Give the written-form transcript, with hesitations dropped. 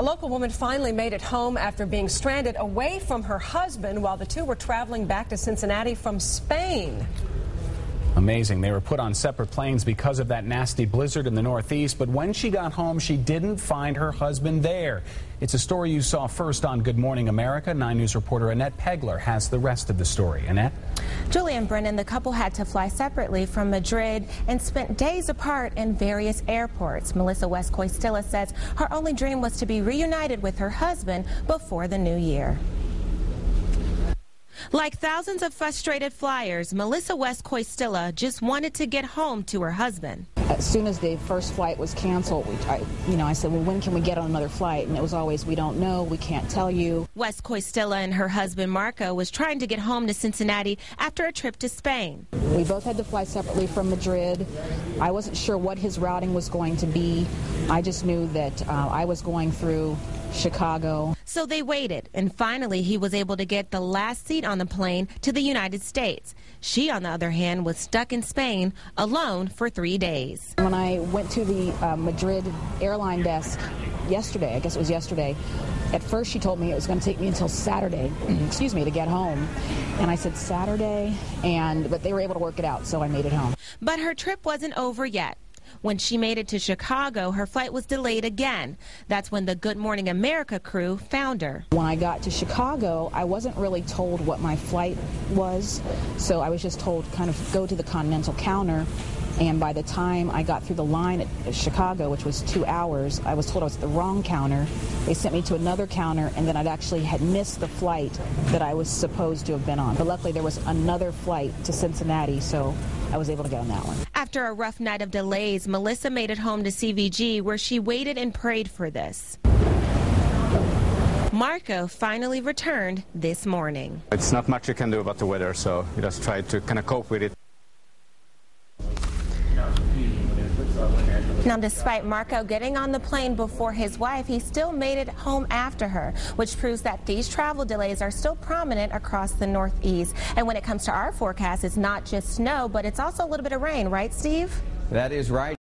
A local woman finally made it home after being stranded away from her husband while the two were traveling back to Cincinnati from Spain. Amazing. They were put on separate planes because of that nasty blizzard in the Northeast, but when she got home, she didn't find her husband there. It's a story you saw first on Good Morning America. 9 News reporter Annette Pegler has the rest of the story. Annette? Julie and Brennan, the couple had to fly separately from Madrid and spent days apart in various airports. Melissa West-Coistilla says her only dream was to be reunited with her husband before the new year. Like thousands of frustrated flyers, Melissa West-Coistilla just wanted to get home to her husband. As soon as the first flight was canceled, I said, well, when can we get on another flight? And it was always, we don't know, we can't tell you. West-Coistilla and her husband Marco was trying to get home to Cincinnati after a trip to Spain. We both had to fly separately from Madrid. I wasn't sure what his routing was going to be. I just knew that I was going through Chicago. So they waited, and finally he was able to get the last seat on the plane to the United States. She, on the other hand, was stuck in Spain alone for 3 days. When I went to the Madrid airline desk yesterday, I guess it was yesterday, at first she told me it was going to take me until Saturday, excuse me, to get home. And I said Saturday, but they were able to work it out, so I made it home. But her trip wasn't over yet. When she made it to Chicago, her flight was delayed again. That's when the Good Morning America crew found her. When I got to Chicago, I wasn't really told what my flight was, so I was just told kind of go to the Continental counter. And by the time I got through the line at Chicago, which was 2 hours, I was told I was at the wrong counter. They sent me to another counter, and then I'd actually had missed the flight that I was supposed to have been on. But luckily, there was another flight to Cincinnati, so I was able to get on that one. After a rough night of delays, Melissa made it home to CVG, where she waited and prayed for this. Marco finally returned this morning. It's not much you can do about the weather, so you just try to kind of cope with it. Now, despite Marco getting on the plane before his wife, he still made it home after her, which proves that these travel delays are still prominent across the Northeast. And when it comes to our forecast, it's not just snow, but it's also a little bit of rain, right, Steve? That is right.